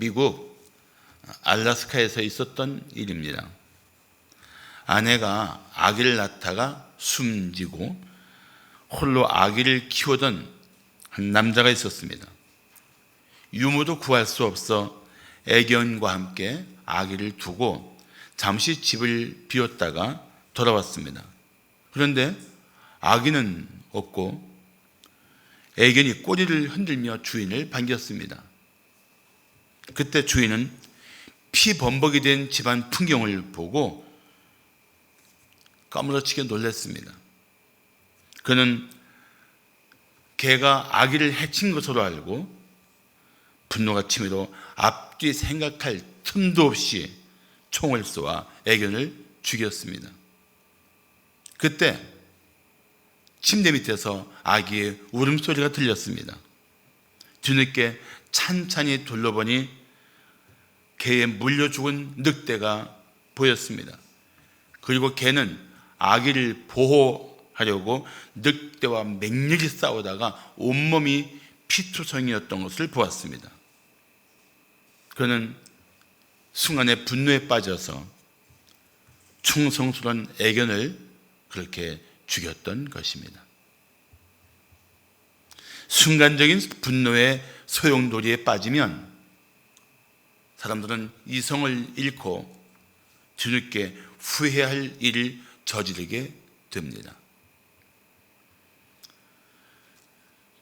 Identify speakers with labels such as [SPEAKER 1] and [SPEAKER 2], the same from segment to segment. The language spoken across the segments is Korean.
[SPEAKER 1] 미국 알래스카에서 있었던 일입니다. 아내가 아기를 낳다가 숨지고 홀로 아기를 키우던 한 남자가 있었습니다. 유모도 구할 수 없어 애견과 함께 아기를 두고 잠시 집을 비웠다가 돌아왔습니다. 그런데 아기는 없고 애견이 꼬리를 흔들며 주인을 반겼습니다. 그때 주인은 피범벅이 된 집안 풍경을 보고 까무러치게 놀랐습니다. 그는 개가 아기를 해친 것으로 알고 분노가 치밀어 앞뒤 생각할 틈도 없이 총을 쏘아 애견을 죽였습니다. 그때 침대 밑에서 아기의 울음소리가 들렸습니다. 뒤늦게 찬찬히 둘러보니 개에 물려 죽은 늑대가 보였습니다. 그리고 개는 아기를 보호하려고 늑대와 맹렬히 싸우다가 온몸이 피투성이었던 것을 보았습니다. 그는 순간에 분노에 빠져서 충성스러운 애견을 그렇게 죽였던 것입니다. 순간적인 분노의 소용돌이에 빠지면 사람들은 이성을 잃고 뒤늦게 후회해야 할 일을 저지르게 됩니다.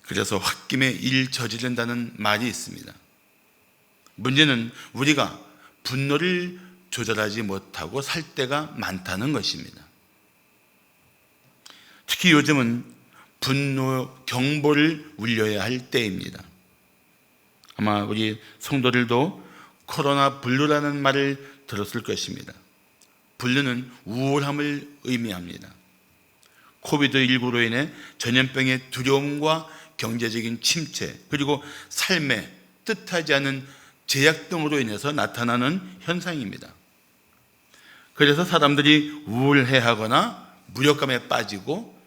[SPEAKER 1] 그래서 홧김에 일 저지른다는 말이 있습니다. 문제는 우리가 분노를 조절하지 못하고 살 때가 많다는 것입니다. 특히 요즘은 분노 경보를 울려야 할 때입니다. 아마 우리 성도들도 코로나 블루라는 말을 들었을 것입니다. 블루는 우울함을 의미합니다. 코비드19로 인해 전염병의 두려움과 경제적인 침체, 그리고 삶의 뜻하지 않은 제약 등으로 인해서 나타나는 현상입니다. 그래서 사람들이 우울해하거나 무력감에 빠지고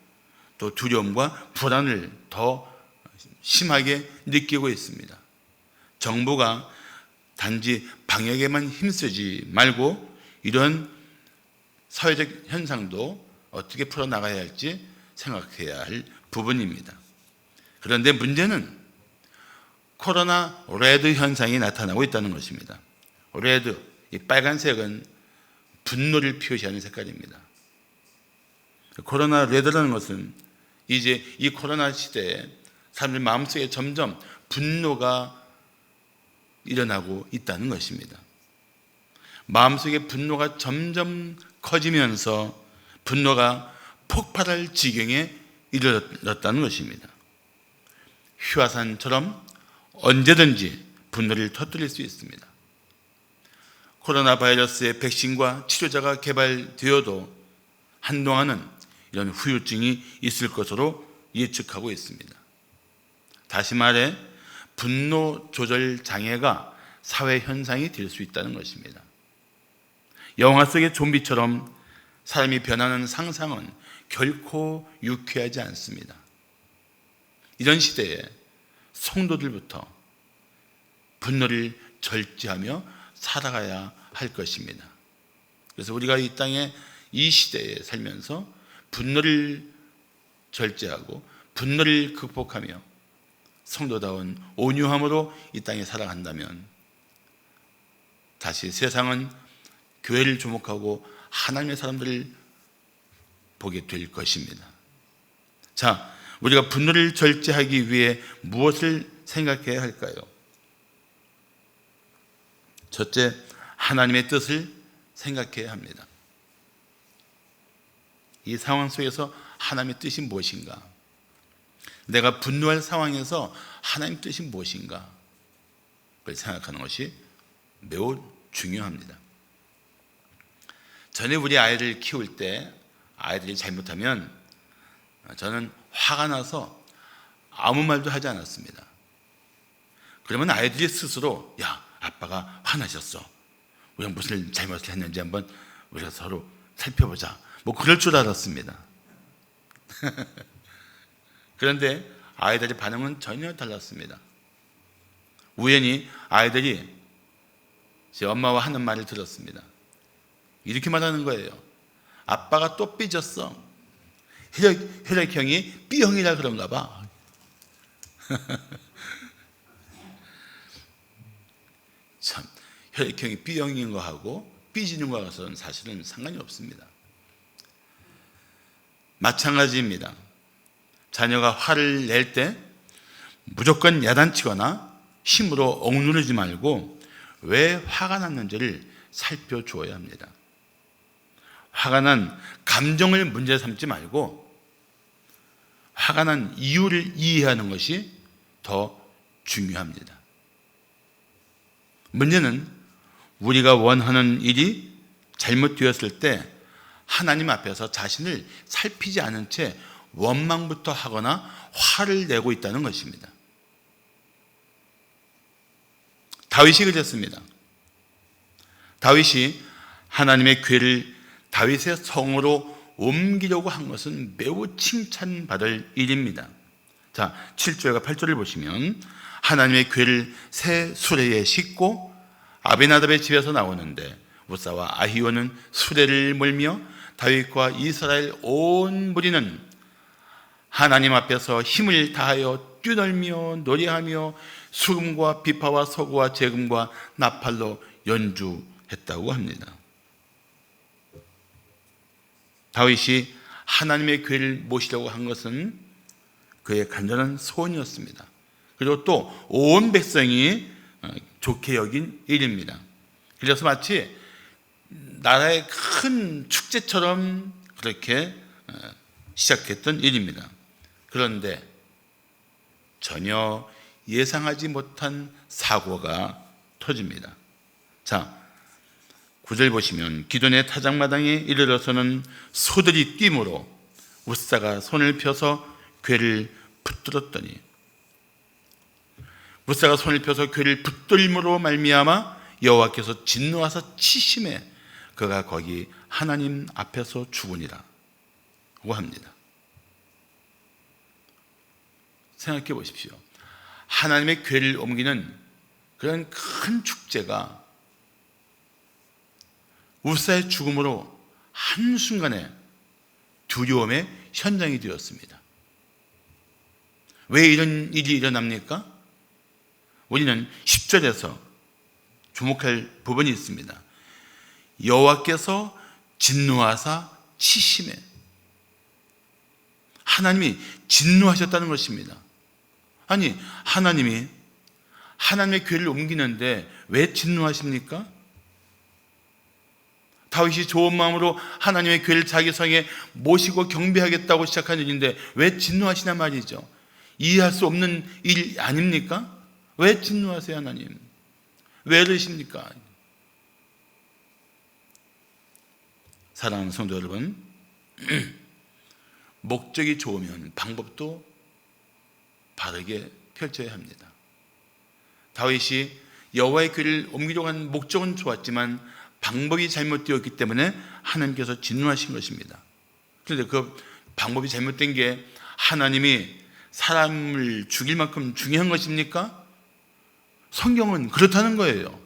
[SPEAKER 1] 또 두려움과 불안을 더 심하게 느끼고 있습니다. 정부가 단지 방역에만 힘쓰지 말고 이런 사회적 현상도 어떻게 풀어나가야 할지 생각해야 할 부분입니다. 그런데 문제는 코로나 레드 현상이 나타나고 있다는 것입니다. 레드, 이 빨간색은 분노를 표시하는 색깔입니다. 코로나 레드라는 것은 이제 이 코로나 시대에 사람들 마음속에 점점 분노가 일어나고 있다는 것입니다. 마음속에 분노가 점점 커지면서 분노가 폭발할 지경에 이르렀다는 것입니다. 휘화산처럼 언제든지 분노를 터뜨릴 수 있습니다. 코로나 바이러스의 백신과 치료자가 개발되어도 한동안은 이런 후유증이 있을 것으로 예측하고 있습니다. 다시 말해 분노 조절 장애가 사회 현상이 될 수 있다는 것입니다. 영화 속의 좀비처럼 사람이 변하는 상상은 결코 유쾌하지 않습니다. 이런 시대에 성도들부터 분노를 절제하며 살아가야 할 것입니다. 그래서 우리가 이 땅에 이 시대에 살면서 분노를 절제하고 분노를 극복하며 성도다운 온유함으로 이 땅에 살아간다면 다시 세상은 교회를 주목하고 하나님의 사람들을 보게 될 것입니다. 자, 우리가 분노를 절제하기 위해 무엇을 생각해야 할까요? 첫째, 하나님의 뜻을 생각해야 합니다. 이 상황 속에서 하나님의 뜻이 무엇인가? 내가 분노할 상황에서 하나님의 뜻이 무엇인가? 그걸 생각하는 것이 매우 중요합니다. 전에 우리 아이를 키울 때 아이들이 잘못하면 저는 화가 나서 아무 말도 하지 않았습니다. 그러면 아이들이 스스로 야, 아빠가 화나셨어. 우리가 무슨 잘못을 했는지 한번 우리가 서로 살펴보자. 뭐 그럴 줄 알았습니다. 그런데 아이들의 반응은 전혀 달랐습니다. 우연히 아이들이 제 엄마와 하는 말을 들었습니다. 이렇게 말하는 거예요. 아빠가 또 삐졌어. 혈액형이 B형이라 그런가 봐. 참, 혈액형이 B형인 거하고 삐지는 거하고는 사실은 상관이 없습니다. 마찬가지입니다. 자녀가 화를 낼 때 무조건 야단치거나 힘으로 억누르지 말고 왜 화가 났는지를 살펴주어야 합니다. 화가 난 감정을 문제 삼지 말고 화가 난 이유를 이해하는 것이 더 중요합니다. 문제는 우리가 원하는 일이 잘못되었을 때 하나님 앞에서 자신을 살피지 않은 채 원망부터 하거나 화를 내고 있다는 것입니다. 다윗이 그랬습니다. 다윗이 하나님의 궤를 다윗의 성으로 옮기려고 한 것은 매우 칭찬받을 일입니다. 자, 7절과 8절을 보시면 하나님의 궤를 새 수레에 싣고 아비나답의 집에서 나오는데 우사와 아히오는 수레를 몰며 다윗과 이스라엘 온 무리는 하나님 앞에서 힘을 다하여 뛰놀며 노래하며 수금과 비파와 서구와 재금과 나팔로 연주했다고 합니다. 다윗이 하나님의 궤를 모시려고 한 것은 그의 간절한 소원이었습니다. 그리고 또 온 백성이 좋게 여긴 일입니다. 그래서 마치 나라의 큰 축제처럼 그렇게 시작했던 일입니다. 그런데 전혀 예상하지 못한 사고가 터집니다. 자, 9절 보시면 기돈의 타작마당에 이르러서는 소들이 뛰므로 우사가 손을 펴서 궤를 붙들었더니 우사가 손을 펴서 궤를 붙들므로 말미암아 여호와께서 진노하사 치심에 그가 거기 하나님 앞에서 죽으니라 고 합니다. 생각해 보십시오. 하나님의 궤를 옮기는 그런 큰 축제가 우사의 죽음으로 한순간에 두려움의 현장이 되었습니다. 왜 이런 일이 일어납니까? 우리는 10절에서 주목할 부분이 있습니다. 여호와께서 진노하사 치심에, 하나님이 진노하셨다는 것입니다. 아니, 하나님이 하나님의 궤를 옮기는데 왜 진노하십니까? 다윗이 좋은 마음으로 하나님의 궤를 자기 성에 모시고 경배하겠다고 시작한 일인데 왜 진노하시냐 말이죠. 이해할 수 없는 일 아닙니까? 왜 진노하세요, 하나님? 왜 이러십니까? 사랑하는 성도 여러분, 목적이 좋으면 방법도 바르게 펼쳐야 합니다. 다윗이 여호와의 궤를 옮기려고 한 목적은 좋았지만 방법이 잘못되었기 때문에 하나님께서 진노하신 것입니다. 그런데 그 방법이 잘못된 게 하나님이 사람을 죽일 만큼 중요한 것입니까? 성경은 그렇다는 거예요.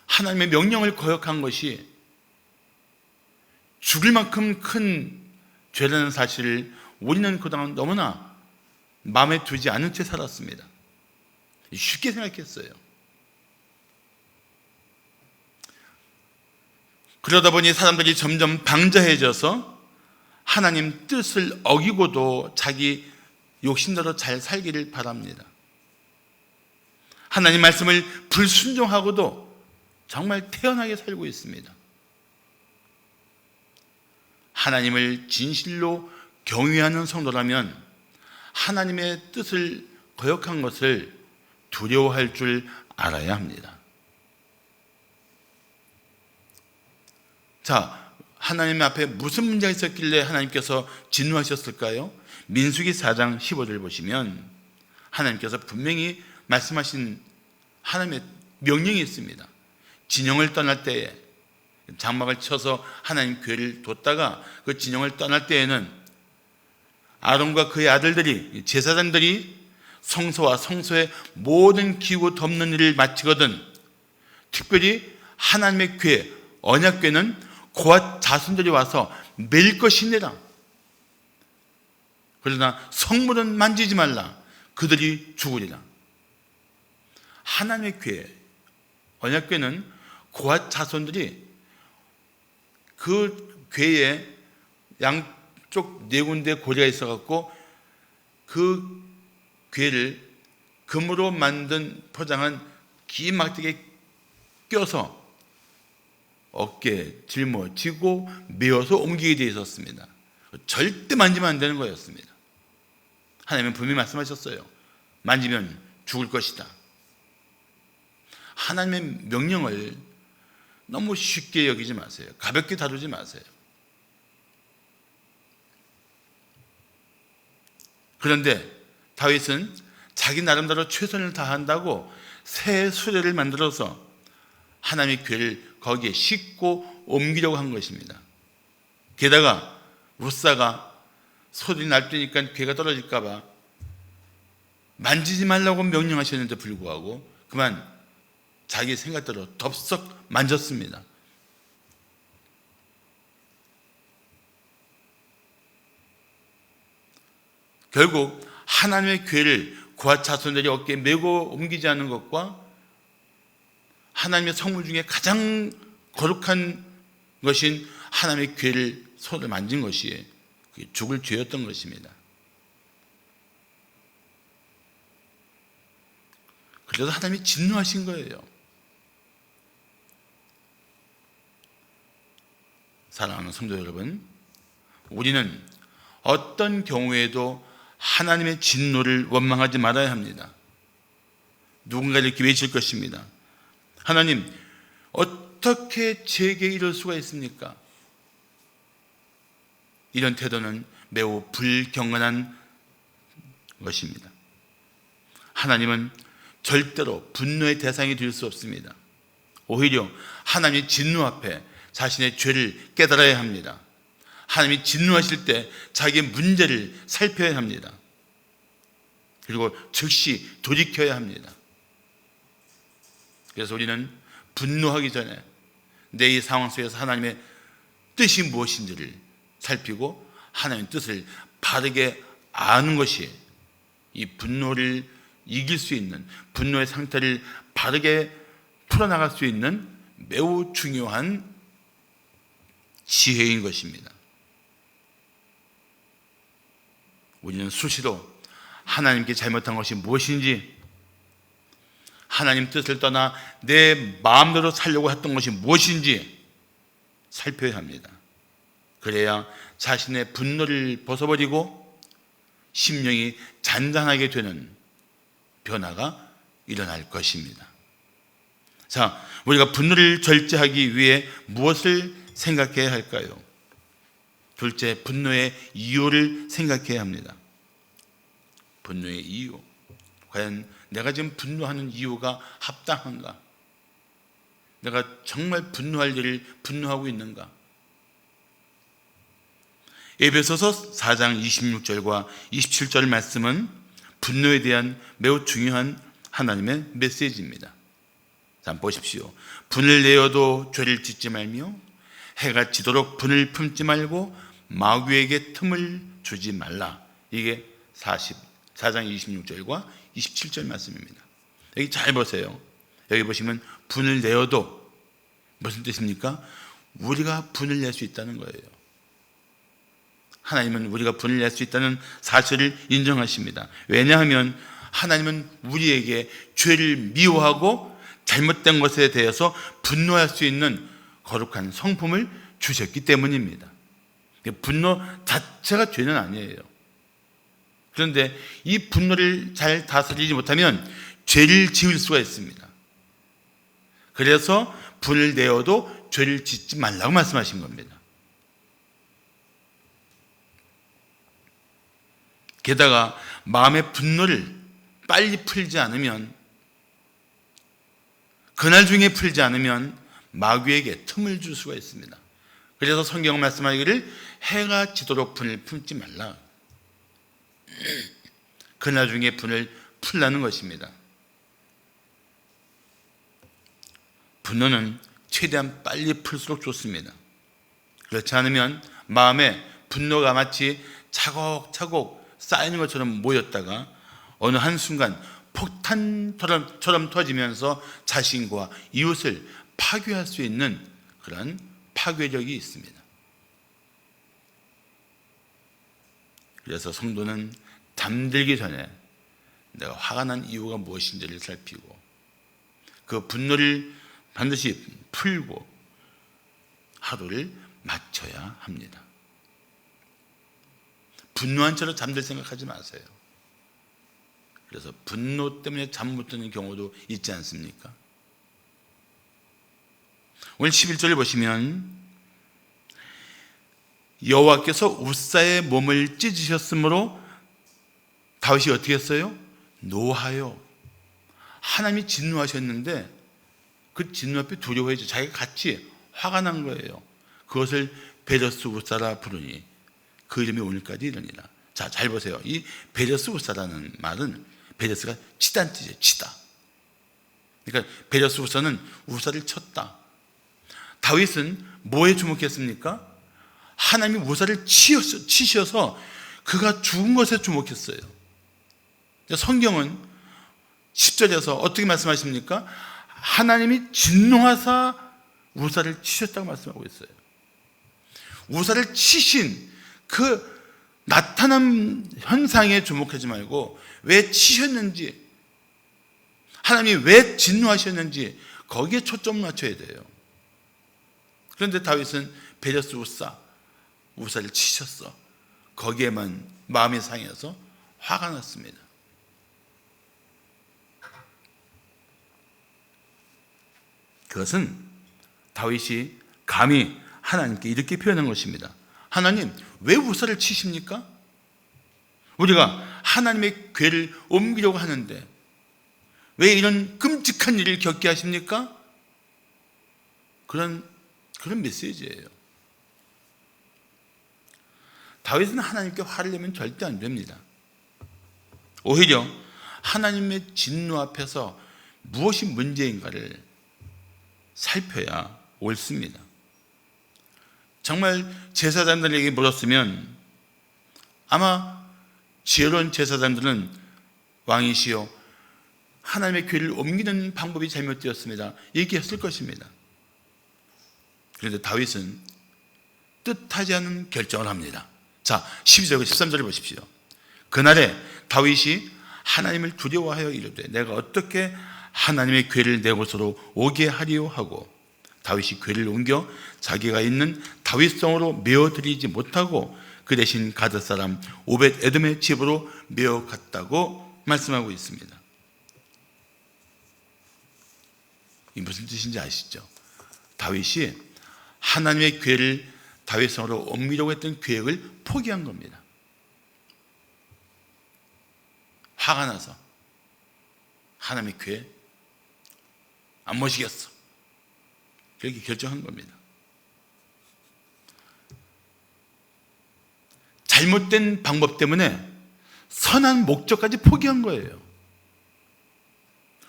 [SPEAKER 1] 하나님의 명령을 거역한 것이 죽을 만큼 큰 죄라는 사실을 우리는 그동안 너무나 마음에 두지 않은 채 살았습니다. 쉽게 생각했어요. 그러다 보니 사람들이 점점 방자해져서 하나님 뜻을 어기고도 자기 욕심대로 잘 살기를 바랍니다. 하나님 말씀을 불순종하고도 정말 태연하게 살고 있습니다. 하나님을 진실로 경외하는 성도라면 하나님의 뜻을 거역한 것을 두려워할 줄 알아야 합니다. 자, 하나님 앞에 무슨 문제가 있었길래 하나님께서 진노하셨을까요? 민수기 4장 15절 보시면 하나님께서 분명히 말씀하신 하나님의 명령이 있습니다. 진영을 떠날 때에 장막을 쳐서 하나님 궤를 뒀다가 그 진영을 떠날 때에는 아론과 그의 아들들이, 제사장들이 성소와 성소의 모든 기구 덮는 일을 마치거든 특별히 하나님의 교회, 언약궤는 고앗 자손들이 와서 매일 것이니라. 그러나 성물은 만지지 말라. 그들이 죽으리라. 하나님의 교회, 언약궤는 고앗 자손들이 그 궤에 양쪽 네 군데 고리가 있어갖고 그 궤를 금으로 만든 포장한 긴 막대기에 껴서 어깨에 짊어지고 메어서 옮기게 되어 있었습니다. 절대 만지면 안 되는 거였습니다. 하나님은 분명히 말씀하셨어요. 만지면 죽을 것이다. 하나님의 명령을 너무 쉽게 여기지 마세요. 가볍게 다루지 마세요. 그런데 다윗은 자기 나름대로 최선을 다한다고 새 수레를 만들어서 하나님의 궤를 거기에 싣고 옮기려고 한 것입니다. 게다가 룻사가 소리 날 때니까 궤가 떨어질까 봐 만지지 말라고 명령하셨는데 불구하고 그만 자기 생각대로 덥석 만졌습니다. 결국 하나님의 궤를 고앗 자손들이 어깨에 메고 옮기지 않는 것과 하나님의 성물 중에 가장 거룩한 것인 하나님의 궤를 손을 만진 것이 죽을 죄였던 것입니다. 그래서 하나님이 진노하신 거예요. 사랑하는 성도 여러분, 우리는 어떤 경우에도 하나님의 진노를 원망하지 말아야 합니다. 누군가를 이렇게 외칠 것입니다. 하나님, 어떻게 제게 이럴 수가 있습니까? 이런 태도는 매우 불경건한 것입니다. 하나님은 절대로 분노의 대상이 될 수 없습니다. 오히려 하나님의 진노 앞에 자신의 죄를 깨달아야 합니다. 하나님이 진노하실 때 자기의 문제를 살펴야 합니다. 그리고 즉시 돌이켜야 합니다. 그래서 우리는 분노하기 전에 내 이 상황 속에서 하나님의 뜻이 무엇인지를 살피고 하나님의 뜻을 바르게 아는 것이 이 분노를 이길 수 있는, 분노의 상태를 바르게 풀어나갈 수 있는 매우 중요한 지혜인 것입니다. 우리는 수시로 하나님께 잘못한 것이 무엇인지, 하나님 뜻을 떠나 내 마음대로 살려고 했던 것이 무엇인지 살펴야 합니다. 그래야 자신의 분노를 벗어버리고 심령이 잔잔하게 되는 변화가 일어날 것입니다. 자, 우리가 분노를 절제하기 위해 무엇을 생각해야 할까요? 둘째, 분노의 이유를 생각해야 합니다. 분노의 이유. 과연 내가 지금 분노하는 이유가 합당한가? 내가 정말 분노할 일을 분노하고 있는가? 에베소서 4장 26절과 27절 말씀은 분노에 대한 매우 중요한 하나님의 메시지입니다. 자, 보십시오. 분을 내어도 죄를 짓지 말며 해가 지도록 분을 품지 말고 마귀에게 틈을 주지 말라. 이게 4장 26절과 27절 말씀입니다. 여기 잘 보세요. 여기 보시면 분을 내어도 무슨 뜻입니까? 우리가 분을 낼 수 있다는 거예요. 하나님은 우리가 분을 낼 수 있다는 사실을 인정하십니다. 왜냐하면 하나님은 우리에게 죄를 미워하고 잘못된 것에 대해서 분노할 수 있는 거룩한 성품을 주셨기 때문입니다. 분노 자체가 죄는 아니에요. 그런데 이 분노를 잘 다스리지 못하면 죄를 지을 수가 있습니다. 그래서 분을 내어도 죄를 짓지 말라고 말씀하신 겁니다. 게다가 마음의 분노를 빨리 풀지 않으면, 그날 중에 풀지 않으면 마귀에게 틈을 줄 수가 있습니다. 그래서 성경 말씀하기를 해가 지도록 분을 품지 말라. 그날 중에 분을 풀라는 것입니다. 분노는 최대한 빨리 풀수록 좋습니다. 그렇지 않으면 마음에 분노가 마치 차곡차곡 쌓이는 것처럼 모였다가 어느 한순간 폭탄처럼 터지면서 자신과 이웃을 파괴할 수 있는 그런 파괴력이 있습니다. 그래서 성도는 잠들기 전에 내가 화가 난 이유가 무엇인지를 살피고 그 분노를 반드시 풀고 하루를 마쳐야 합니다. 분노한 채로 잠들 생각하지 마세요. 그래서 분노 때문에 잠 못 드는 경우도 있지 않습니까? 오늘 11절을 보시면 여호와께서 우사의 몸을 찢으셨으므로 다윗이 어떻게 했어요? 노하여. 하나님이 진노하셨는데 그 진노 앞에 두려워해서 자기가 같이 화가 난 거예요. 그것을 베레스 우사라 부르니 그 이름이 오늘까지 이르니라. 자, 잘 보세요. 이 베레스 우사라는 말은 베레스가 치다는 뜻이에요. 치다. 그러니까 베레스 우사는 우사를 쳤다. 다윗은 뭐에 주목했습니까? 하나님이 우사를 치셔서 그가 죽은 것에 주목했어요. 성경은 10절에서 어떻게 말씀하십니까? 하나님이 진노하사 우사를 치셨다고 말씀하고 있어요. 우사를 치신 그 나타난 현상에 주목하지 말고 왜 치셨는지, 하나님이 왜 진노하셨는지 거기에 초점을 맞춰야 돼요. 그런데 다윗은 베레스 우사를 치셨어. 거기에만 마음이 상해서 화가 났습니다. 그것은 다윗이 감히 하나님께 이렇게 표현한 것입니다. 하나님, 왜 우사를 치십니까? 우리가 하나님의 궤를 옮기려고 하는데 왜 이런 끔찍한 일을 겪게 하십니까? 그런 메시지예요. 다윗은 하나님께 화를 내면 절대 안 됩니다. 오히려 하나님의 진노 앞에서 무엇이 문제인가를 살펴야 옳습니다. 정말 제사장들에게 물었으면 아마 지혜로운 제사장들은 왕이시여 하나님의 궤를 옮기는 방법이 잘못되었습니다 얘기했을 것입니다. 그런데 다윗은 뜻하지 않은 결정을 합니다. 자, 12절과 13절을 보십시오. 그날에 다윗이 하나님을 두려워하여 이르되 내가 어떻게 하나님의 궤를 내 곳으로 오게 하리요 하고 다윗이 궤를 옮겨 자기가 있는 다윗성으로 메어드리지 못하고 그 대신 가드 사람 오벳 에돔의 집으로 메어갔다고 말씀하고 있습니다. 이 무슨 뜻인지 아시죠? 다윗이 하나님의 궤를 다윗성으로 옮기려고 했던 계획을 포기한 겁니다. 화가 나서 하나님의 궤 안 모시겠어. 그렇게 결정한 겁니다. 잘못된 방법 때문에 선한 목적까지 포기한 거예요.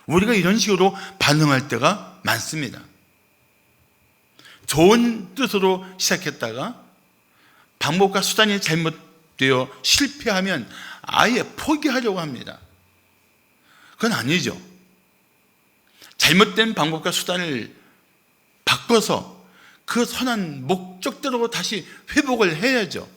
[SPEAKER 1] 우리가 이런 식으로 반응할 때가 많습니다. 좋은 뜻으로 시작했다가 방법과 수단이 잘못되어 실패하면 아예 포기하려고 합니다. 그건 아니죠. 잘못된 방법과 수단을 바꿔서 그 선한 목적대로 다시 회복을 해야죠.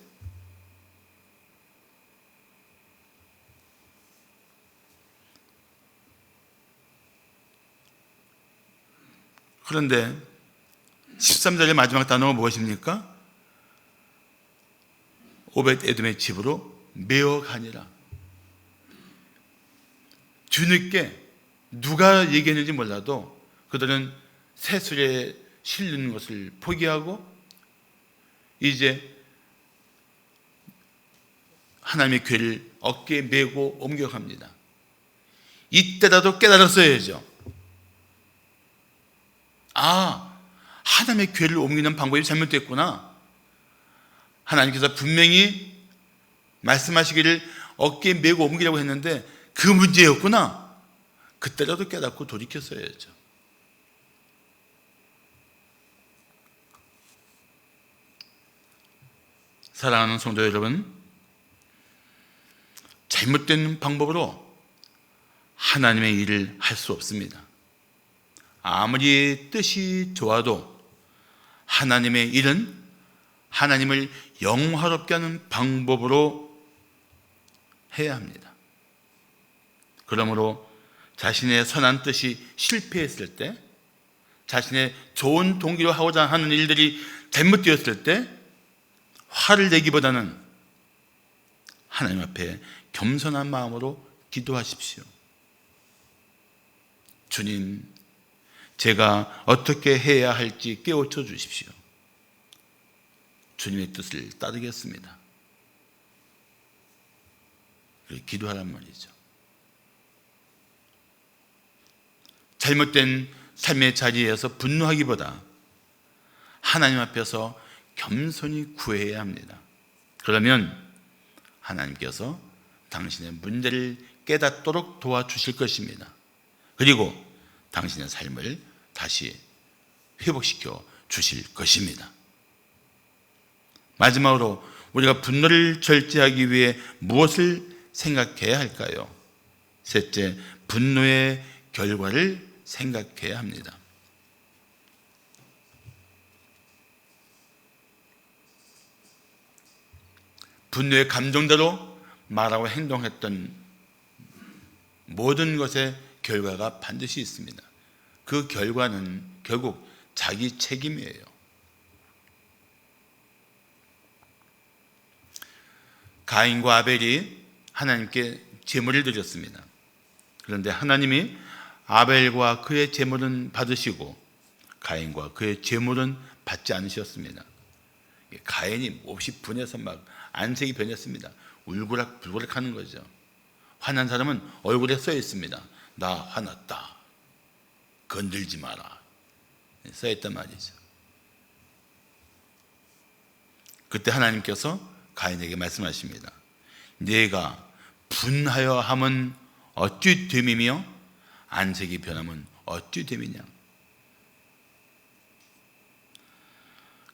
[SPEAKER 1] 그런데 13절의 마지막 단어가 무엇입니까? 오벳 에돔의 집으로 메어가니라. 뒤늦게 누가 얘기했는지 몰라도 그들은 새술에 실는 것을 포기하고 이제 하나님의 궤를 어깨에 메고 옮겨갑니다. 이때라도 깨달았어야죠. 하나님의 궤를 옮기는 방법이 잘못됐구나. 하나님께서 분명히 말씀하시기를 어깨에 메고 옮기라고 했는데 그 문제였구나. 그때라도 깨닫고 돌이켰어야죠. 사랑하는 성도 여러분, 잘못된 방법으로 하나님의 일을 할 수 없습니다. 아무리 뜻이 좋아도 하나님의 일은 하나님을 영화롭게 하는 방법으로 해야 합니다. 그러므로 자신의 선한 뜻이 실패했을 때, 자신의 좋은 동기로 하고자 하는 일들이 잘못되었을 때 화를 내기보다는 하나님 앞에 겸손한 마음으로 기도하십시오. 주님, 제가 어떻게 해야 할지 깨우쳐 주십시오. 주님의 뜻을 따르겠습니다. 기도하란 말이죠. 잘못된 삶의 자리에서 분노하기보다 하나님 앞에서 겸손히 구해야 합니다. 그러면 하나님께서 당신의 문제를 깨닫도록 도와주실 것입니다. 그리고 당신의 삶을 다시 회복시켜 주실 것입니다. 마지막으로 우리가 분노를 절제하기 위해 무엇을 생각해야 할까요? 셋째, 분노의 결과를 생각해야 합니다. 분노의 감정대로 말하고 행동했던 모든 것의 결과가 반드시 있습니다. 그 결과는 결국 자기 책임이에요. 가인과 아벨이 하나님께 제물을 드렸습니다. 그런데 하나님이 아벨과 그의 제물은 받으시고 가인과 그의 제물은 받지 않으셨습니다. 가인이 몹시 분해서 막 안색이 변했습니다. 울고락불고락 하는 거죠. 화난 사람은 얼굴에 써 있습니다. 나 화났다. 건들지 마라. 써 있단 말이죠. 그때 하나님께서 가인에게 말씀하십니다. 네가 분하여 함은 어찌 됨이며 안색이 변함은 어찌 됨이냐.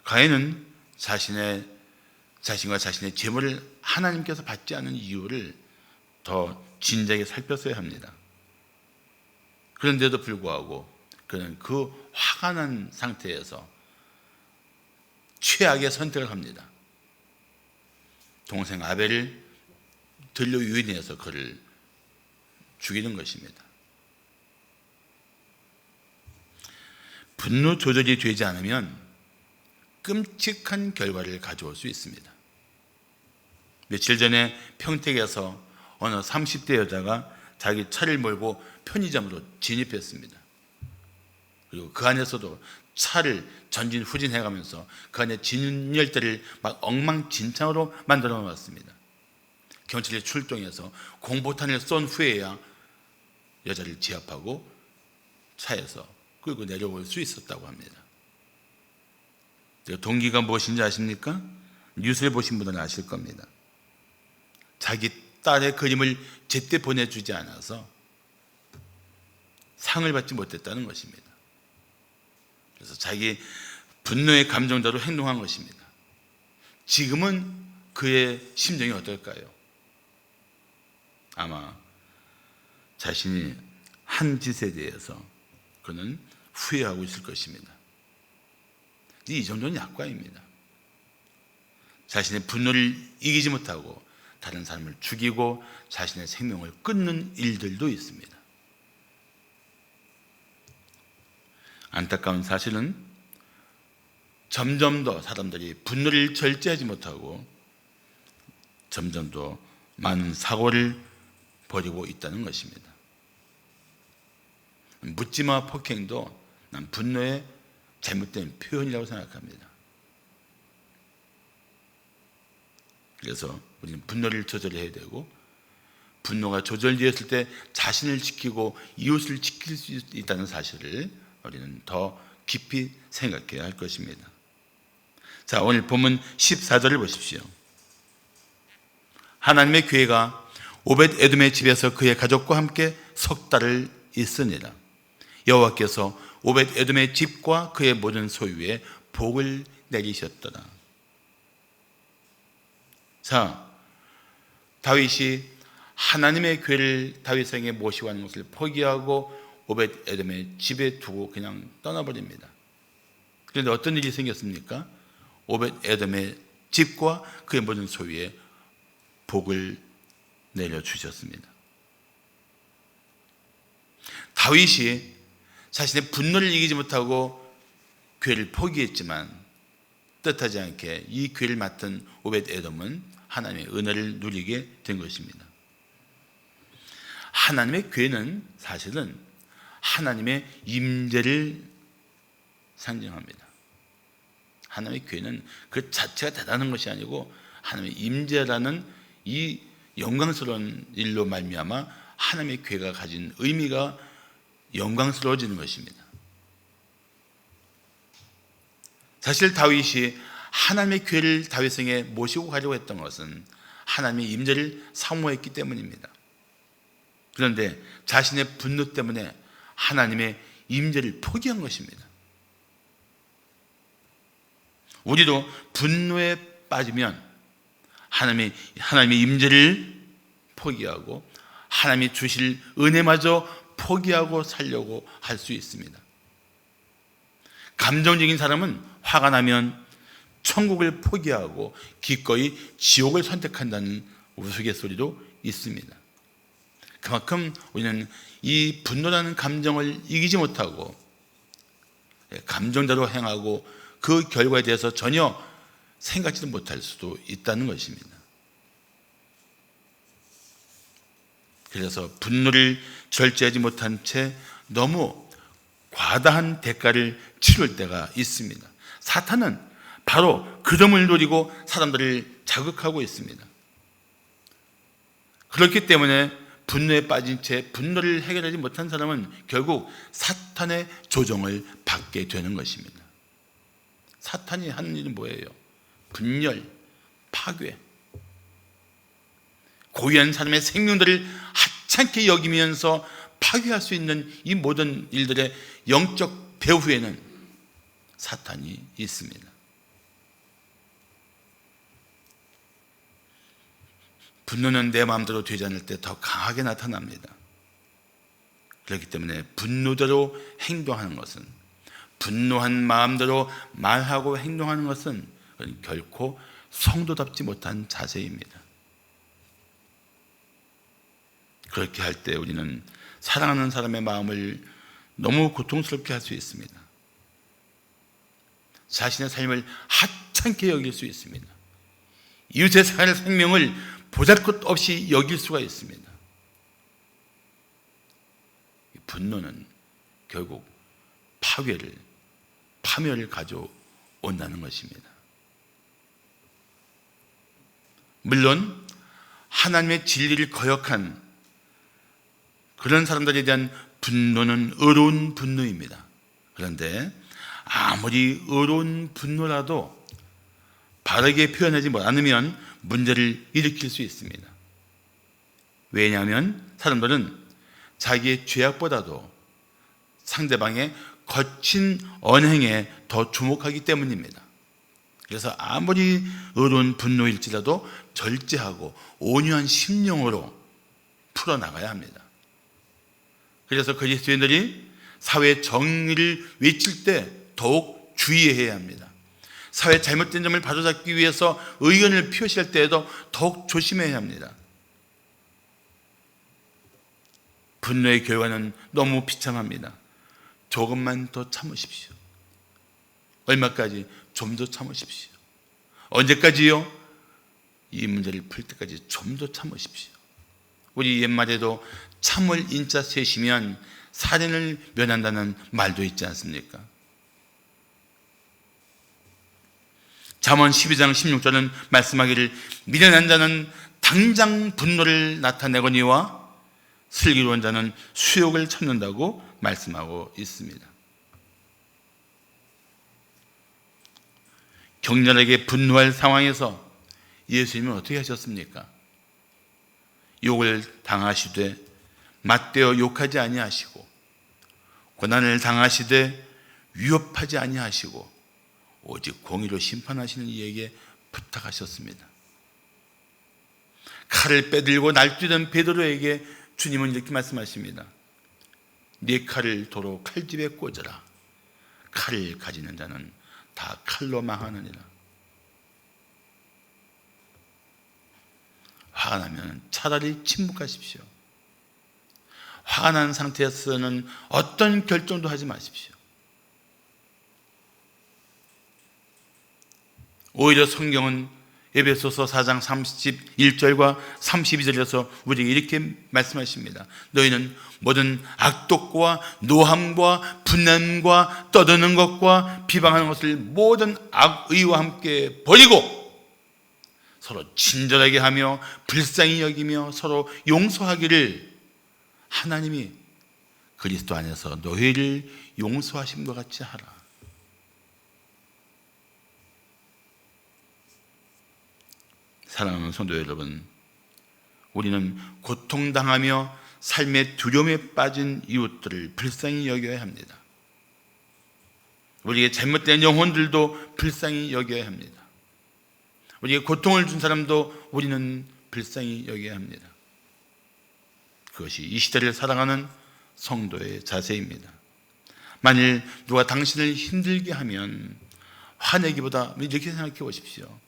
[SPEAKER 1] 가인은 자신과 자신의 재물을 하나님께서 받지 않은 이유를 더 진작에 살폈어야 합니다. 그런데도 불구하고 그는 그 화가 난 상태에서 최악의 선택을 합니다. 동생 아벨을 들려 유인해서 그를 죽이는 것입니다. 분노 조절이 되지 않으면 끔찍한 결과를 가져올 수 있습니다. 며칠 전에 평택에서 어느 30대 여자가 자기 차를 몰고 편의점으로 진입했습니다. 그리고 그 안에서도 차를 전진후진해가면서 그 안에 진열대를 막 엉망진창으로 만들어 놓았습니다. 경찰이 출동해서 공포탄을 쏜 후에야 여자를 제압하고 차에서 끌고 내려올 수 있었다고 합니다. 동기가 무엇인지 아십니까? 뉴스를 보신 분들은 아실 겁니다. 자기 딸의 그림을 제때 보내주지 않아서 상을 받지 못했다는 것입니다. 그래서 자기 분노의 감정대로 행동한 것입니다. 지금은 그의 심정이 어떨까요? 아마 자신이 한 짓에 대해서 그는 후회하고 있을 것입니다. 이 정도는 약과입니다. 자신의 분노를 이기지 못하고 다른 사람을 죽이고 자신의 생명을 끊는 일들도 있습니다. 안타까운 사실은 점점 더 사람들이 분노를 절제하지 못하고 점점 더 많은 사고를 벌이고 있다는 것입니다. 묻지마 폭행도 난 분노의 잘못된 표현이라고 생각합니다. 그래서 우리는 분노를 조절해야 되고, 분노가 조절되었을 때 자신을 지키고 이웃을 지킬 수 있다는 사실을 우리는 더 깊이 생각해야 할 것입니다. 자, 오늘 본문 14절을 보십시오. 하나님의 교회가 오벳 에돔의 집에서 그의 가족과 함께 석 달을 있으니라. 여호와께서 오벳 에돔의 집과 그의 모든 소유에 복을 내리셨더라. 자, 다윗이 하나님의 교회를 다윗에게 모시고 하는 것을 포기하고 오벳 에돔의 집에 두고 그냥 떠나버립니다. 그런데 어떤 일이 생겼습니까? 오벳 에돔의 집과 그의 모든 소유에 복을 내려주셨습니다. 다윗이 자신의 분노를 이기지 못하고 교회를 포기했지만 뜻하지 않게 이 교회를 맡은 오벳 에돔은 하나님의 은혜를 누리게 된 것입니다. 하나님의 교회는 사실은 하나님의 임재를 상징합니다. 하나님의 교회는 그 자체가 대단한 것이 아니고 하나님의 임재라는 이 영광스러운 일로 말미암아 하나님의 교회가 가진 의미가 영광스러워지는 것입니다. 사실 다윗이 하나님의 교회를 다윗성에 모시고 가려고 했던 것은 하나님의 임재를 사모했기 때문입니다. 그런데 자신의 분노 때문에 하나님의 임재를 포기한 것입니다. 우리도 분노에 빠지면 하나님의 임재를 포기하고 하나님이 주실 은혜마저 포기하고 살려고 할 수 있습니다. 감정적인 사람은 화가 나면 천국을 포기하고 기꺼이 지옥을 선택한다는 우스갯소리도 있습니다. 그만큼 우리는 이 분노라는 감정을 이기지 못하고 감정대로 행하고 그 결과에 대해서 전혀 생각지도 못할 수도 있다는 것입니다. 그래서 분노를 절제하지 못한 채 너무 과다한 대가를 치를 때가 있습니다. 사탄은 바로 그 점을 노리고 사람들을 자극하고 있습니다. 그렇기 때문에 분노에 빠진 채 분노를 해결하지 못한 사람은 결국 사탄의 조종을 받게 되는 것입니다. 사탄이 하는 일은 뭐예요? 분열, 파괴, 고유한 사람의 생명들을 하찮게 여기면서 파괴할 수 있는 이 모든 일들의 영적 배후에는 사탄이 있습니다. 분노는 내 마음대로 되지 않을 때 더 강하게 나타납니다. 그렇기 때문에 분노대로 행동하는 것은, 분노한 마음대로 말하고 행동하는 것은 결코 성도답지 못한 자세입니다. 그렇게 할 때 우리는 사랑하는 사람의 마음을 너무 고통스럽게 할 수 있습니다. 자신의 삶을 하찮게 여길 수 있습니다. 이웃의 살 생명을 보잘것없이 여길 수가 있습니다. 분노는 결국 파멸을 가져온다는 것입니다. 물론 하나님의 진리를 거역한 그런 사람들에 대한 분노는 의로운 분노입니다. 그런데 아무리 의로운 분노라도 바르게 표현하지 않으면 문제를 일으킬 수 있습니다. 왜냐하면 사람들은 자기의 죄악보다도 상대방의 거친 언행에 더 주목하기 때문입니다. 그래서 아무리 의로운 분노일지라도 절제하고 온유한 심령으로 풀어나가야 합니다. 그래서 그리스도인들이 사회 정의를 외칠 때 더욱 주의해야 합니다. 사회 잘못된 점을 바로잡기 위해서 의견을 표시할 때에도 더욱 조심해야 합니다. 분노의 결과는 너무 비참합니다. 조금만 더 참으십시오. 얼마까지? 좀 더 참으십시오. 언제까지요? 이 문제를 풀 때까지 좀 더 참으십시오. 우리 옛말에도 참을 인자 셋이면 살인을 면한다는 말도 있지 않습니까? 잠언 12장 16절은 말씀하기를 미련한 자는 당장 분노를 나타내거니와 슬기로운 자는 수욕을 참는다고 말씀하고 있습니다. 격렬하게 분노할 상황에서 예수님은 어떻게 하셨습니까? 욕을 당하시되 맞대어 욕하지 아니하시고 고난을 당하시되 위협하지 아니하시고 오직 공의로 심판하시는 이에게 부탁하셨습니다. 칼을 빼들고 날뛰던 베드로에게 주님은 이렇게 말씀하십니다. 네 칼을 도로 칼집에 꽂아라. 칼을 가지는 자는 다 칼로 망하느니라. 화가 나면 차라리 침묵하십시오. 화가 난 상태에서는 어떤 결정도 하지 마십시오. 오히려 성경은 에베소서 4장 31절과 32절에서 우리에게 이렇게 말씀하십니다. 너희는 모든 악독과 노함과 분냄과 떠드는 것과 비방하는 것을 모든 악의와 함께 버리고 서로 친절하게 하며 불쌍히 여기며 서로 용서하기를 하나님이 그리스도 안에서 너희를 용서하심과 같이 하라. 사랑하는 성도 여러분, 우리는 고통당하며 삶의 두려움에 빠진 이웃들을 불쌍히 여겨야 합니다. 우리에게 잘못된 영혼들도 불쌍히 여겨야 합니다. 우리에게 고통을 준 사람도 우리는 불쌍히 여겨야 합니다. 그것이 이 시대를 살아가는 성도의 자세입니다. 만일 누가 당신을 힘들게 하면 화내기보다 이렇게 생각해 보십시오.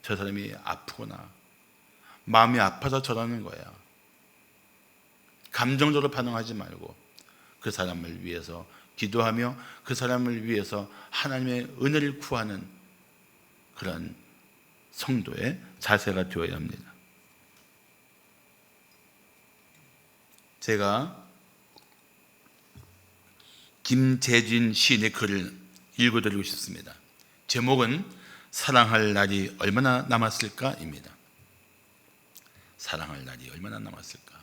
[SPEAKER 1] 저 사람이 아프구나. 마음이 아파서 저러는 거야. 감정적으로 반응하지 말고 그 사람을 위해서 기도하며 그 사람을 위해서 하나님의 은혜를 구하는 그런 성도의 자세가 되어야 합니다. 제가 김재진 시인의 글을 읽어드리고 싶습니다. 제목은 사랑할 날이 얼마나 남았을까입니다. 사랑할 날이 얼마나 남았을까?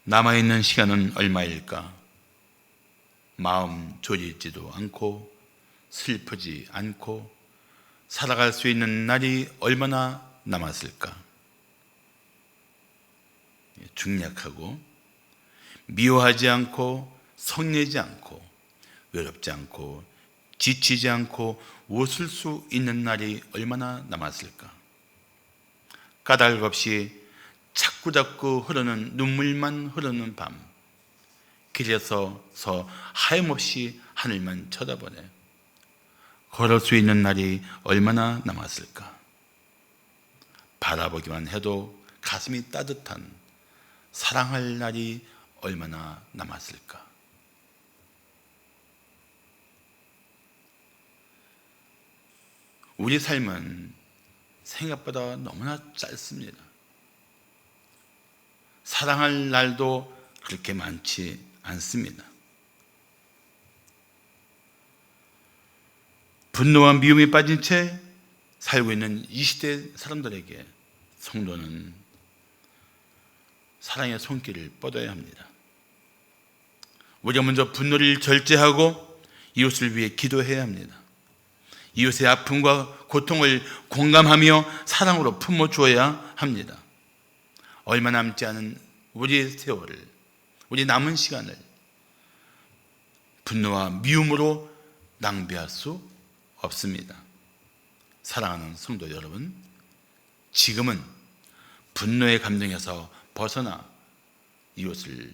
[SPEAKER 1] 남아있는 시간은 얼마일까? 마음 졸이지도 않고 슬프지 않고 살아갈 수 있는 날이 얼마나 남았을까? 중약하고 미워하지 않고 성내지 않고 외롭지 않고 지치지 않고 웃을 수 있는 날이 얼마나 남았을까? 까닭 없이 자꾸자꾸 흐르는 눈물만 흐르는 밤, 길에서 하염없이 하늘만 쳐다보네. 걸을 수 있는 날이 얼마나 남았을까? 바라보기만 해도 가슴이 따뜻한 사랑할 날이 얼마나 남았을까? 우리 삶은 생각보다 너무나 짧습니다. 사랑할 날도 그렇게 많지 않습니다. 분노와 미움에 빠진 채 살고 있는 이 시대 사람들에게 성도는 사랑의 손길을 뻗어야 합니다. 우리가 먼저 분노를 절제하고 이웃을 위해 기도해야 합니다. 이웃의 아픔과 고통을 공감하며 사랑으로 품어주어야 합니다. 얼마 남지 않은 우리의 세월을, 우리 남은 시간을 분노와 미움으로 낭비할 수 없습니다. 사랑하는 성도 여러분, 지금은 분노의 감정에서 벗어나 이웃을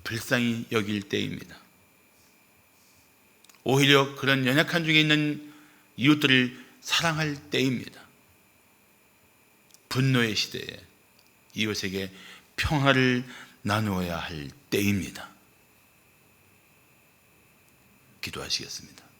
[SPEAKER 1] 불쌍히 여길 때입니다. 오히려 그런 연약한 중에 있는 이웃들을 사랑할 때입니다. 분노의 시대에 이웃에게 평화를 나누어야 할 때입니다. 기도하시겠습니다.